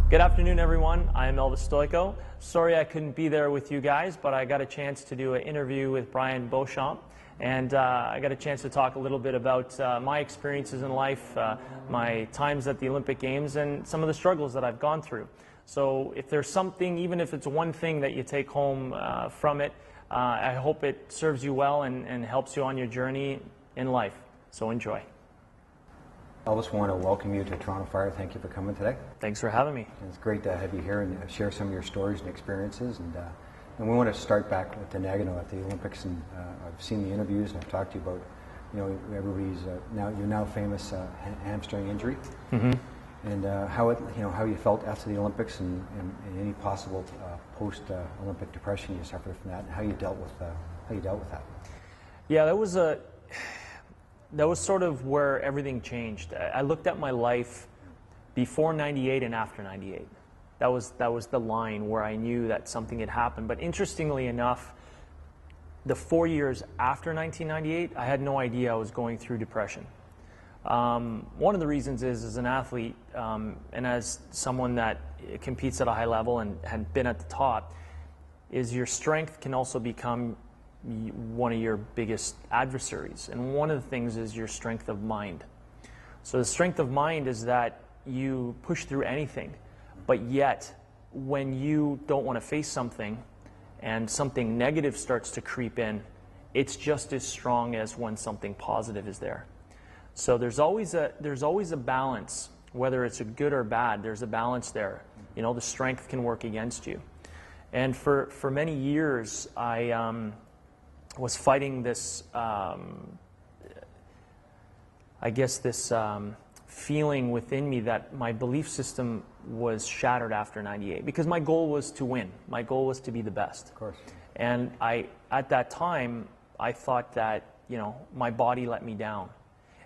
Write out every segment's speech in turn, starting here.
Good afternoon, everyone. I am Elvis Stojko. Sorry I couldn't be there with you guys, but I got a chance to do an interview with Beauchamp, and I got a chance to talk a little bit about my experiences in life, my times at the Olympic Games, and some of the struggles that I've gone through. So if there's something, even if it's one thing that you take home from it, I hope it serves you well and helps you on your journey in life. So enjoy. Elvis, I want to welcome you to Toronto Fire. Thank you for coming today. Thanks for having me. It's great to have you here and share some of your stories and experiences. And we want to start back with the Nagano at the Olympics. And I've seen the interviews and I've talked to you about, everybody's you're now famous hamstring injury, and how you felt after the Olympics and any possible post-Olympic depression you suffered from that, and how you dealt with that. Yeah, that was sort of where everything changed. I looked at my life before '98 and after '98. That was the line where I knew that something had happened. But interestingly enough, the 4 years after 1998, I had no idea I was going through depression. One of the reasons is, as an athlete and as someone that competes at a high level and had been at the top, is your strength can also become one of your biggest adversaries, and one of the things is your strength of mind. So the strength of mind is that you push through anything, but yet when you don't want to face something and something negative starts to creep in, it's just as strong as when something positive is there. So there's always a balance, whether it's a good or bad. There's a balance there. You know, the strength can work against you. And for many years, I was fighting this, this feeling within me that my belief system was shattered after '98, because my goal was to win. My goal was to be the best. Of course. And at that time, I thought that, my body let me down.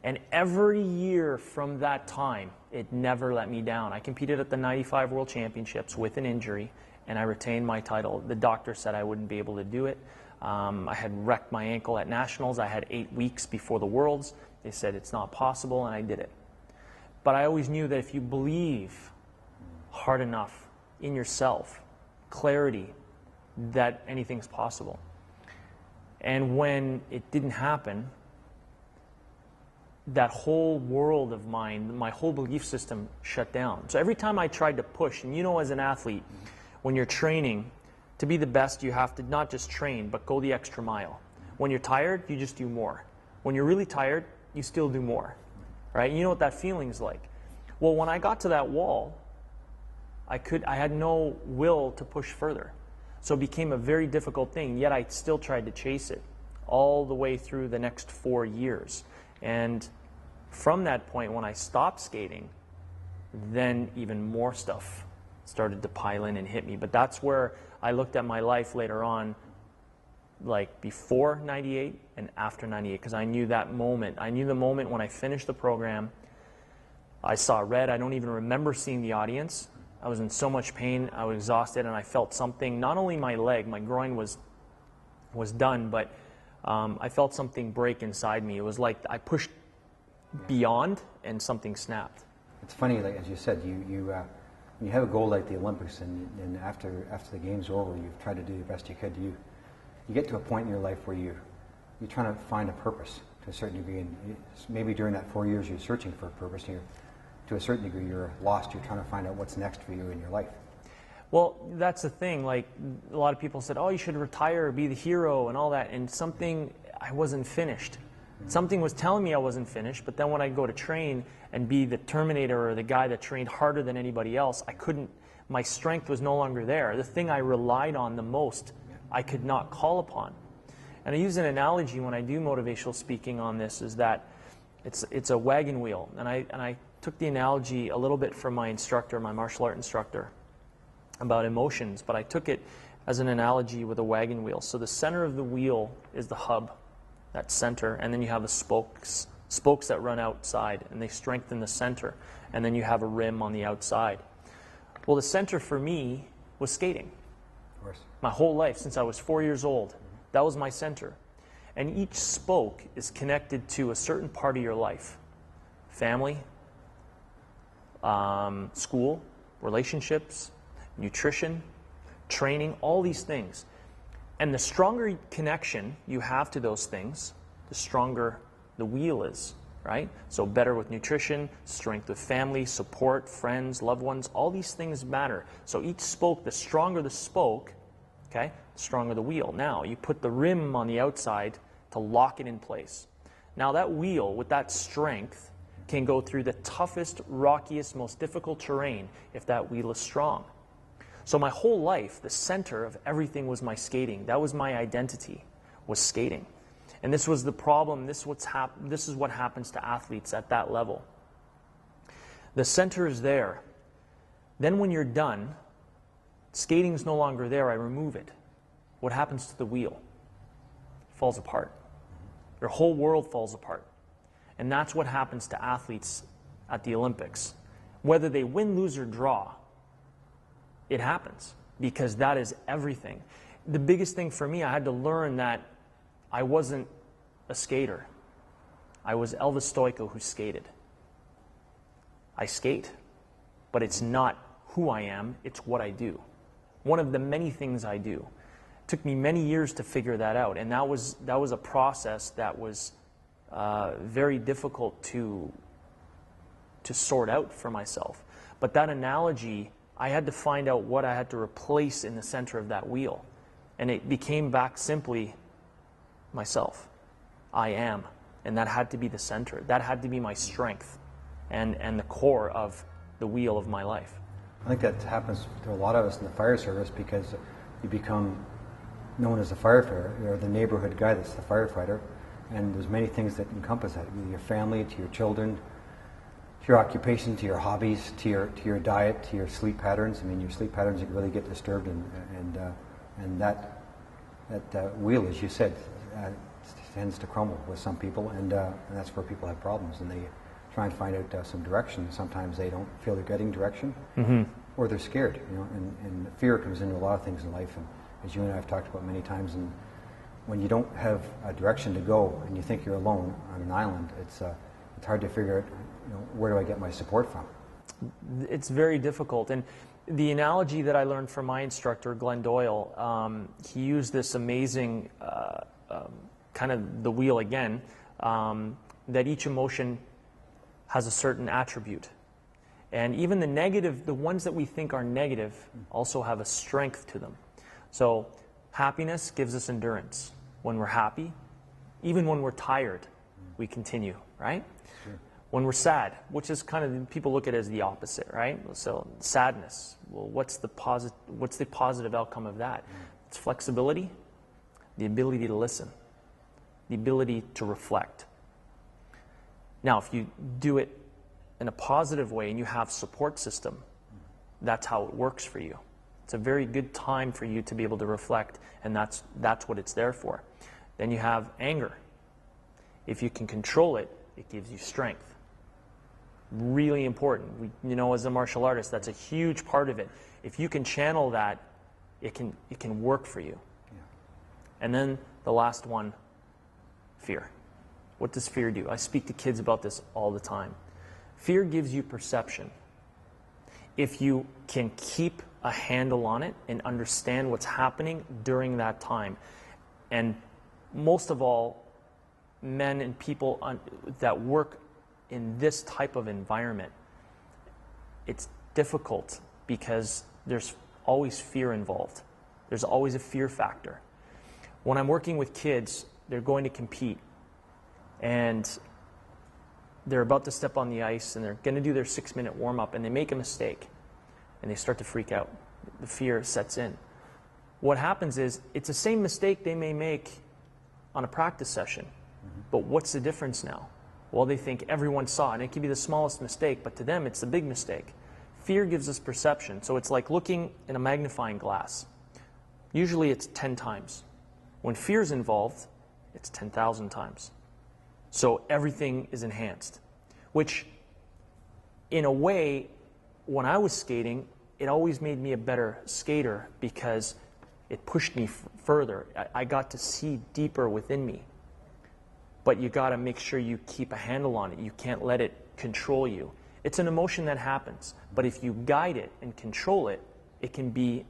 And every year from that time, it never let me down. I competed at the '95 World Championships with an injury, and I retained my title. The doctor said I wouldn't be able to do it. I had wrecked my ankle at Nationals. I had 8 weeks before the Worlds. They said it's not possible, and I did it. But I always knew that if you believe hard enough in yourself, clarity, that anything's possible. And when it didn't happen, that whole world of mine, my whole belief system shut down. So every time I tried to push, and as an athlete, when you're training, to be the best, you have to not just train, but go the extra mile. When you're tired, you just do more. When you're really tired, you still do more, right? You know what that feeling is like. Well, when I got to that wall, I had no will to push further. So it became a very difficult thing, yet I still tried to chase it all the way through the next 4 years. And from that point, when I stopped skating, then even more stuff started to pile in and hit me. But that's where I looked at my life later on, like before '98 and after '98, because I knew that moment. I knew the moment when I finished the program. I saw red. I don't even remember seeing the audience. I was in so much pain. I was exhausted, and I felt something. Not only my leg, my groin was done, but I felt something break inside me. It was like I pushed beyond, and something snapped. It's funny, like as you said, when you have a goal like the Olympics, and after the games are over, you've tried to do the best you could. You get to a point in your life where you're trying to find a purpose to a certain degree, and maybe during that 4 years you're searching for a purpose. And to a certain degree, you're lost. You're trying to find out what's next for you in your life. Well, that's the thing. Like, a lot of people said, "Oh, you should retire, be the hero," and all that. And I wasn't finished. Something was telling me I wasn't finished, but then when I go to train and be the Terminator or the guy that trained harder than anybody else, my strength was no longer there. The thing I relied on the most, I could not call upon. And I use an analogy when I do motivational speaking on this, is that it's a wagon wheel. And I took the analogy a little bit from my instructor, my martial art instructor, about emotions, but I took it as an analogy with a wagon wheel. So the center of the wheel is the hub, that center, and then you have the spokes that run outside, and they strengthen the center, and then you have a rim on the outside. Well, the center for me was skating. Of course. My whole life, since I was 4 years old, that was my center. And each spoke is connected to a certain part of your life. Family, school, relationships, nutrition, training, all these things. And the stronger connection you have to those things, the stronger the wheel is, right? So better with nutrition, strength with family, support, friends, loved ones, all these things matter. So each spoke, the stronger the spoke, okay, the stronger the wheel. Now, you put the rim on the outside to lock it in place. Now that wheel, with that strength, can go through the toughest, rockiest, most difficult terrain if that wheel is strong. So my whole life, the center of everything was my skating. That was my identity, was skating. And this was the problem. This is what happens to athletes at that level. The center is there. Then when you're done, skating's no longer there. I remove it. What happens to the wheel? It falls apart. Your whole world falls apart. And that's what happens to athletes at the Olympics. Whether they win, lose, or draw, it happens, because that is everything. The biggest thing for me, I had to learn that I wasn't a skater. I was Elvis Stojko who skated. I skate, but it's not who I am, it's what I do. One of the many things I do. It took me many years to figure that out, and that was a process that was very difficult to sort out for myself. But that analogy, I had to find out what I had to replace in the center of that wheel. And it became back simply myself. I am. And that had to be the center. That had to be my strength and the core of the wheel of my life. I think that happens to a lot of us in the fire service, because you become known as a firefighter. You're the neighborhood guy that's the firefighter. And there's many things that encompass that, to your family, to your children, to your occupation, to your hobbies, to your diet, to your sleep patterns. I mean, your sleep patterns really get disturbed, and that wheel, as you said, tends to crumble with some people, and that's where people have problems, and they try and find out some direction. Sometimes they don't feel they're getting direction, or they're scared, and fear comes into a lot of things in life, and as you and I have talked about many times, and when you don't have a direction to go and you think you're alone on an island, it's hard to figure out, where do I get my support from? It's very difficult. And the analogy that I learned from my instructor, Glenn Doyle, he used this amazing kind of the wheel again, that each emotion has a certain attribute. And even the negative, the ones that we think are negative, also have a strength to them. So happiness gives us endurance. When we're happy, even when we're tired, we continue, right? Sure. When we're sad, which is kind of, people look at it as the opposite, right? So sadness, well, what's the positive outcome of that? It's flexibility, the ability to listen, the ability to reflect. Now, if you do it in a positive way and you have support system, that's how it works for you. It's a very good time for you to be able to reflect, and that's what it's there for. Then you have anger. If you can control it, it gives you strength. Really important. As a martial artist, that's a huge part of it. If you can channel that, it can work for you. Yeah. And then the last one, fear. What does fear do? I speak to kids about this all the time. Fear gives you perception. If you can keep a handle on it and understand what's happening during that time. And most of all, men and people that work in this type of environment, it's difficult because there's always fear involved. There's always a fear factor. When I'm working with kids, they're going to compete, and they're about to step on the ice, and they're going to do their 6-minute warm-up, and they make a mistake, and they start to freak out. The fear sets in. What happens is, it's the same mistake they may make on a practice session, but what's the difference now? Well, they think everyone saw it, and it can be the smallest mistake, but to them, it's the big mistake. Fear gives us perception, so it's like looking in a magnifying glass. Usually it's 10 times. When fear is involved, it's 10,000 times. So everything is enhanced, which in a way, when I was skating, it always made me a better skater because it pushed me further. I got to see deeper within me. But you got to make sure you keep a handle on it. You can't let it control you. It's an emotion that happens, but if you guide it and control it, it can be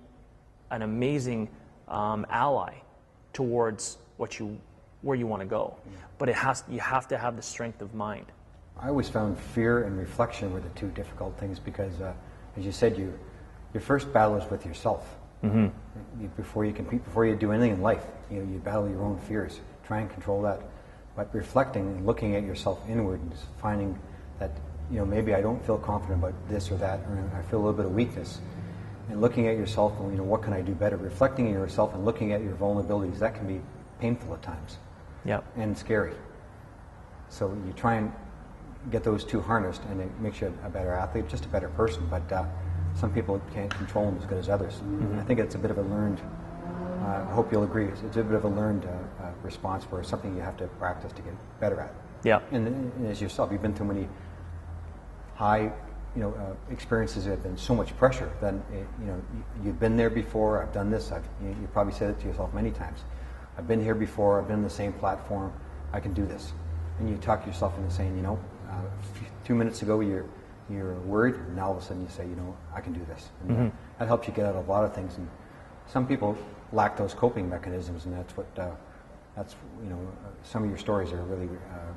an amazing ally towards where you want to go. But you have to have the strength of mind. I always found fear and reflection were the two difficult things because, as you said, your first battle is with yourself. Before you compete, before you do anything in life, you battle your own fears, try and control that. But reflecting and looking at yourself inward and finding that, maybe I don't feel confident about this or that, or I feel a little bit of weakness. And looking at yourself and, what can I do better? Reflecting on yourself and looking at your vulnerabilities, that can be painful at times. Yep. And scary. So you try and get those two harnessed, and it makes you a better athlete, just a better person. But some people can't control them as good as others. I think it's a bit of a learned, I hope you'll agree, it's a bit of a learned response where it's something you have to practice to get better at. Yeah. And as yourself, you've been through many high experiences that have been so much pressure. Then, you've been there before, I've done this, you probably said it to yourself many times. I've been here before, I've been in the same platform, I can do this. And you talk yourself into saying, 2 minutes ago you're worried, and now all of a sudden you say, I can do this. And that helps you get out of a lot of things. And some people lack those coping mechanisms, and that's what, some of your stories are really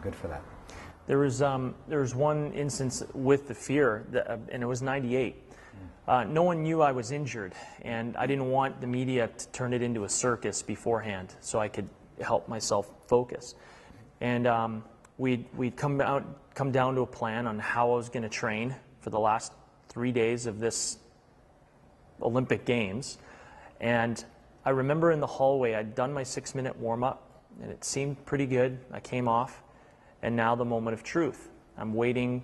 good for that. There was one instance with the fear, and it was 98. No one knew I was injured, and I didn't want the media to turn it into a circus beforehand, so I could help myself focus. And we'd come down to a plan on how I was going to train for the last 3 days of this Olympic Games. And I remember in the hallway, I'd done my 6-minute warm-up, and it seemed pretty good. I came off, and now the moment of truth. I'm waiting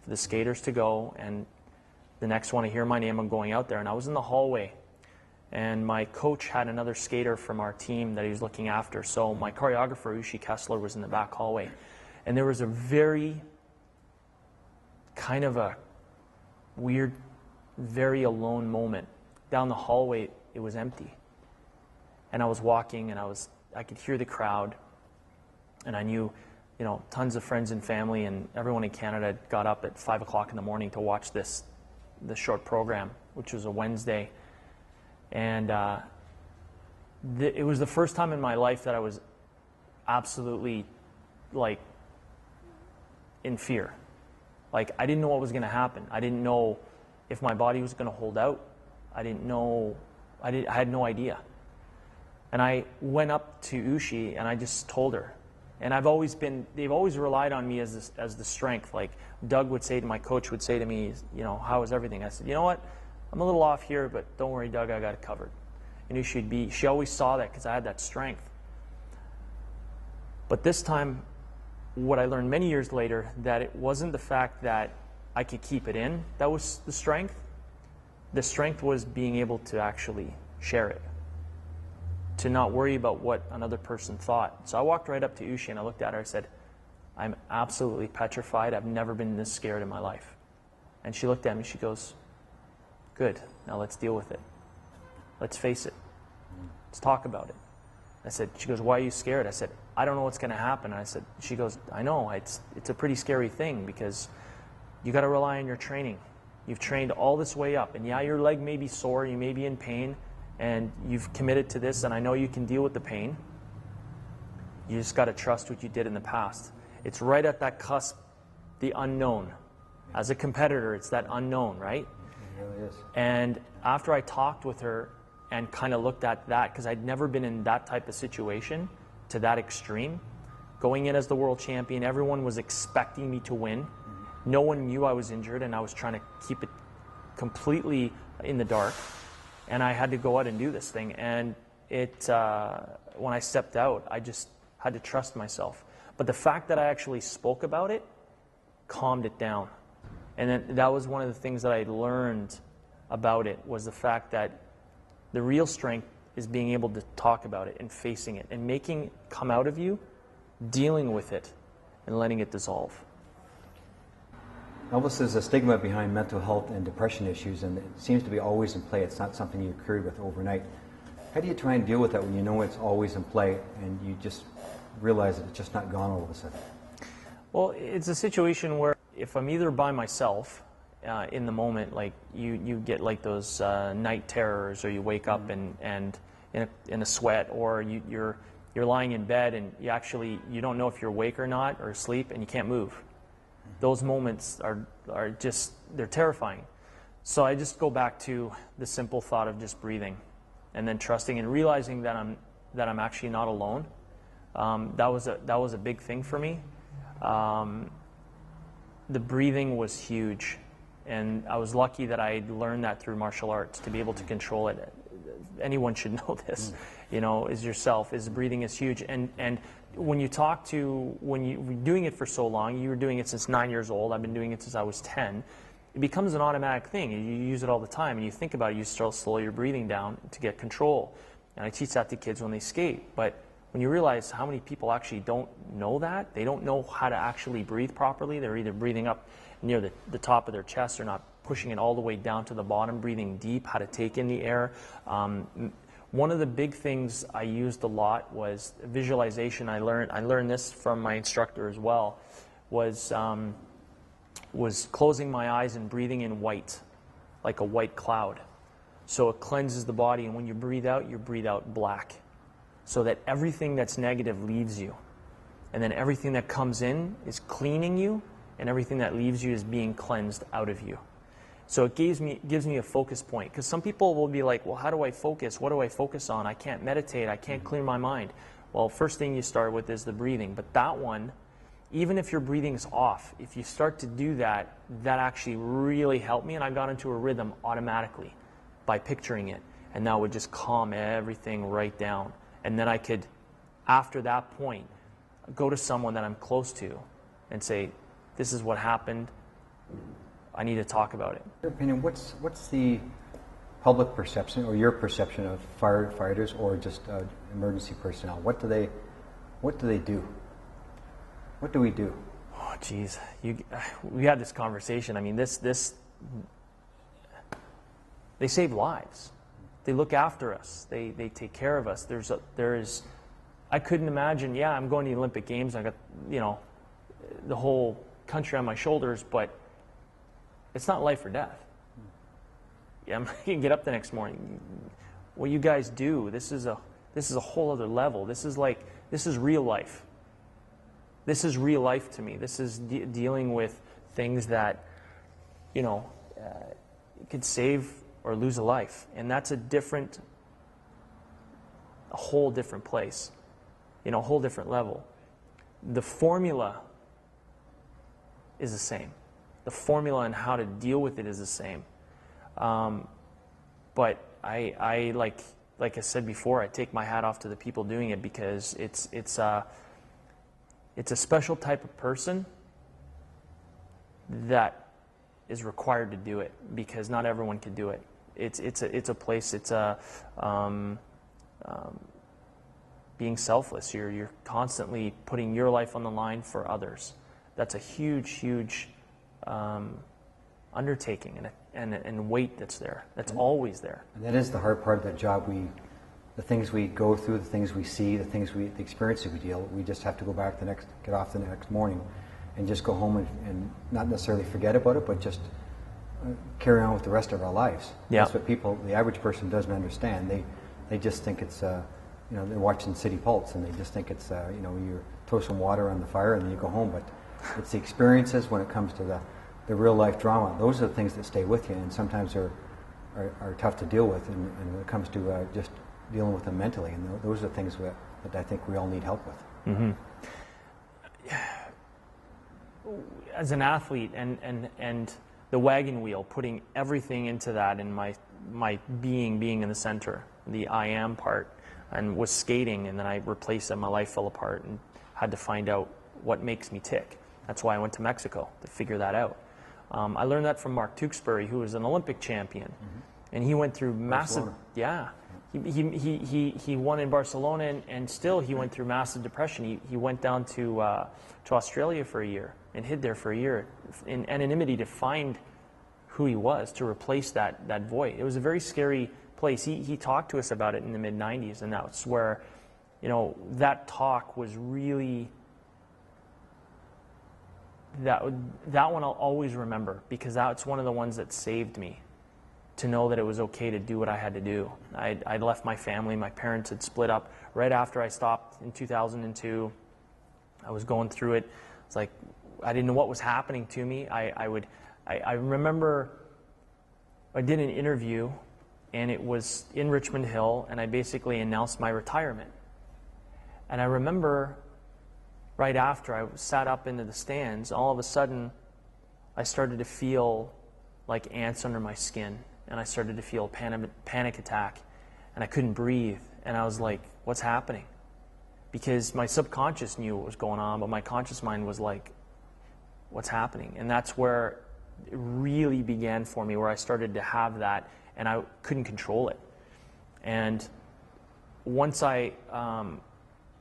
for the skaters to go, and the next one to hear my name, I'm going out there. And I was in the hallway, and my coach had another skater from our team that he was looking after. So my choreographer, Ushi Kessler, was in the back hallway. And there was a very kind of a weird, very alone moment. Down the hallway, it was empty. And I was walking, and I could hear the crowd, and I knew, tons of friends and family and everyone in Canada got up at 5 o'clock in the morning to watch the short program, which was a Wednesday. And it was the first time in my life that I was absolutely, in fear. I didn't know what was going to happen. I didn't know if my body was going to hold out. I had no idea. And I went up to Ushi and I just told her. And they've always relied on me as the strength. Doug would say to my coach, would say to me, how is everything? I said, you know what? I'm a little off here, but don't worry, Doug, I got it covered. And she always saw that because I had that strength. But this time, what I learned many years later, that it wasn't the fact that I could keep it in that was the strength. The strength was being able to actually share it, to not worry about what another person thought. So I walked right up to Ushi and I looked at her. I said, I'm absolutely petrified. I've never been this scared in my life. And she looked at me. She goes, good. Now let's deal with it. Let's face it. Let's talk about it. I said, she goes, why are you scared? I said, I don't know what's going to happen. And she goes, I know. It's a pretty scary thing because you got to rely on your training. You've trained all this way up. And yeah, your leg may be sore. You may be in pain. And you've committed to this, and I know you can deal with the pain. You just got to trust what you did in the past. It's right at that cusp, the unknown. As a competitor, it's that unknown, right? It really is. And after I talked with her and kind of looked at that, because I'd never been in that type of situation to that extreme, going in as the world champion, everyone was expecting me to win. No one knew I was injured, and I was trying to keep it completely in the dark. And I had to go out and do this thing. And when I stepped out, I just had to trust myself. But the fact that I actually spoke about it calmed it down. And then that was one of the things that I learned about it, was the fact that the real strength is being able to talk about it and facing it and making it come out of you, dealing with it, and letting it dissolve. Elvis, there's a stigma behind mental health and depression issues, and it seems to be always in play. It's not something you cured with overnight. How do you try and deal with that when you know it's always in play and you just realize that it's just not gone all of a sudden? Well, it's a situation where if I'm either by myself in the moment, like you get like those night terrors, or you wake up and in a sweat, or you're lying in bed and you don't know if you're awake or not, or asleep, and you can't move. Those moments are just, they're terrifying. So I just go back to the simple thought of just breathing, and then trusting and realizing that I'm actually not alone. That was a big thing for me. The breathing was huge, and I was lucky that I learned that through martial arts, to be able to control it. Anyone should know this, is yourself. Breathing is huge, and when you talk to, when you're doing it for so long, you were doing it since 9 years old. I've been doing it since I was 10. It becomes an automatic thing. You use it all the time, and you think about it. You start to slow your breathing down to get control. And I teach that to kids when they skate. But when you realize how many people actually don't know that, they don't know how to actually breathe properly. They're either breathing up near the top of their chest, or not pushing it all the way down to the bottom, breathing deep, how to take in the air. One of the big things I used a lot was visualization. I learned this from my instructor as well, was closing my eyes and breathing in white, like a white cloud. So it cleanses the body, and when you breathe out black, so that everything that's negative leaves you. And then everything that comes in is cleaning you, and everything that leaves you is being cleansed out of you. So it gives me a focus point, because some people will be like, well, how do I focus? What do I focus on? I can't meditate. I can't clear my mind. Well, first thing you start with is the breathing. But that one, even if your breathing is off, if you start to do that, that actually really helped me, and I got into a rhythm automatically by picturing it. And that would just calm everything right down. And then I could, after that point, go to someone that I'm close to and say, this is what happened. I need to talk about it. In your opinion, what's the public perception, or your perception, of firefighters or just emergency personnel? What do they do? What do we do? Oh, geez, we had this conversation. I mean, they save lives. They look after us. They take care of us. I couldn't imagine. Yeah, I'm going to the Olympic Games. I got the whole country on my shoulders, but it's not life or death. Yeah, I'm not gonna get up the next morning. What you guys do, this is a whole other level. This is real life. This is real life to me. This is dealing with things that, could save or lose a life, and that's a whole different place, a whole different level. The formula is the same. The formula and how to deal with it is the same. But I like I said before, I take my hat off to the people doing it, because it's a special type of person that is required to do it, because not everyone can do it. It's a place. It's being selfless. You're constantly putting your life on the line for others. That's a huge undertaking and weight that's there. That's always there. And that is the hard part of that job. The things we go through, the things we see, the experiences we deal. We just have to go back get off the next morning, and just go home and not necessarily forget about it, but just carry on with the rest of our lives. Yeah. That's what the average person doesn't understand. They just think it's they're watching City Pulse, and they just think it's you throw some water on the fire and then you go home. But it's the experiences when it comes to the real life drama. Those are the things that stay with you, and sometimes are tough to deal with. And when it comes to just dealing with them mentally, and those are the things that I think we all need help with. Mm-hmm. As an athlete, and the wagon wheel, putting everything into that, and my being in the center, the I am part, and was skating, and then I replaced it. My life fell apart, and had to find out what makes me tick. That's why I went to Mexico, to figure that out. I learned that from Mark Tewksbury, who was an Olympic champion, and he went through massive. Barcelona. Yeah, he won in Barcelona, and still he went through massive depression. He went down to Australia for a year and hid there for a year in anonymity to find who he was, to replace that void. It was a very scary place. He talked to us about it in the mid-90s, and that's where, that talk was really that one I'll always remember, because that's one of the ones that saved me, to know that it was okay to do what I had to do. I'd left my family. My parents had split up right after I stopped in 2002. I was going through it. It's like I didn't know what was happening to me. I remember I did an interview, and it was in Richmond Hill, and I basically announced my retirement. And I remember right after I sat up into the stands, all of a sudden I started to feel like ants under my skin, and I started to feel a panic attack, and I couldn't breathe, and I was like, what's happening? Because my subconscious knew what was going on, but my conscious mind was like, what's happening? And that's where it really began for me, where I started to have that, and I couldn't control it. And once I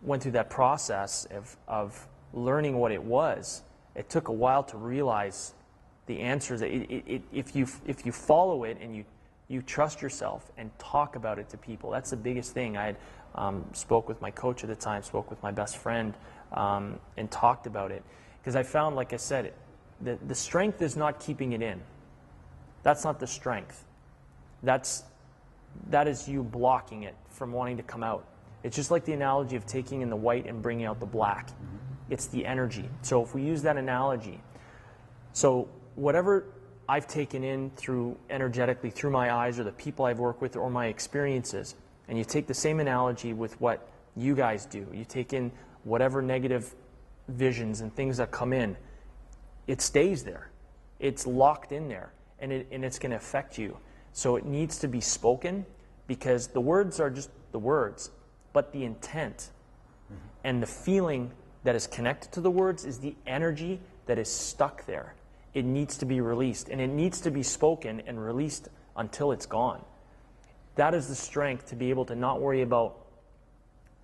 went through that process of learning what it was, it took a while to realize the answers. If you follow it and you trust yourself and talk about it to people, that's the biggest thing. I had spoke with my coach at the time, spoke with my best friend, and talked about it. Because I found, like I said, the strength is not keeping it in. That's not the strength. That is you blocking it from wanting to come out. It's just like the analogy of taking in the white and bringing out the black. It's the energy. So if we use that analogy, so whatever I've taken in through energetically through my eyes, or the people I've worked with, or my experiences, and you take the same analogy with what you guys do, you take in whatever negative visions and things that come in, it stays there. It's locked in there, and it's going to affect you. So it needs to be spoken, because the words are just the words, but the intent and the feeling that is connected to the words is the energy that is stuck there. It needs to be released, and it needs to be spoken and released until it's gone. That is the strength, to be able to not worry about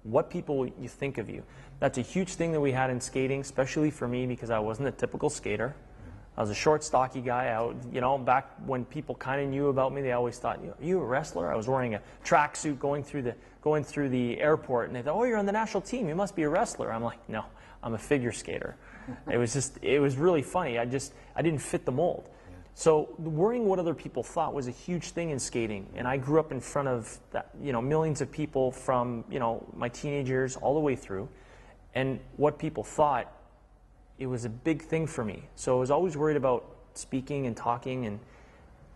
what people you think of you. That's a huge thing that we had in skating, especially for me, because I wasn't a typical skater. I was a short, stocky guy. Back when people kind of knew about me, they always thought, "Are you a wrestler?" I was wearing a tracksuit going through the airport, and they thought, "Oh, you're on the national team. You must be a wrestler." I'm like, "No, I'm a figure skater." It was really funny. I didn't fit the mold. So worrying what other people thought was a huge thing in skating, and I grew up in front of millions of people from my teenage years all the way through, and what people thought, it was a big thing for me. So I was always worried about speaking and talking, and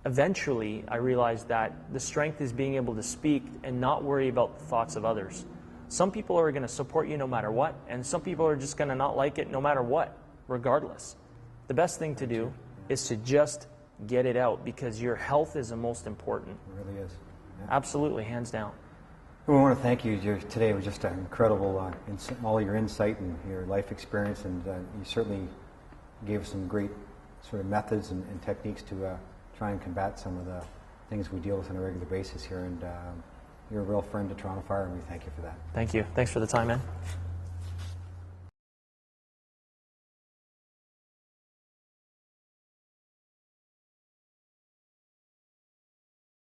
eventually I realized that the strength is being able to speak and not worry about the thoughts of others. Some people are going to support you no matter what, and some people are just going to not like it no matter what, regardless. The best thing to do is to just get it out, because your health is the most important. It really is. Yeah. Absolutely, hands down. We want to thank you. Today was just an incredible, all your insight and your life experience, and you certainly gave us some great sort of methods and techniques to try and combat some of the things we deal with on a regular basis here. And you're a real friend to Toronto Fire, and we thank you for that. Thank you. Thanks for the time, man.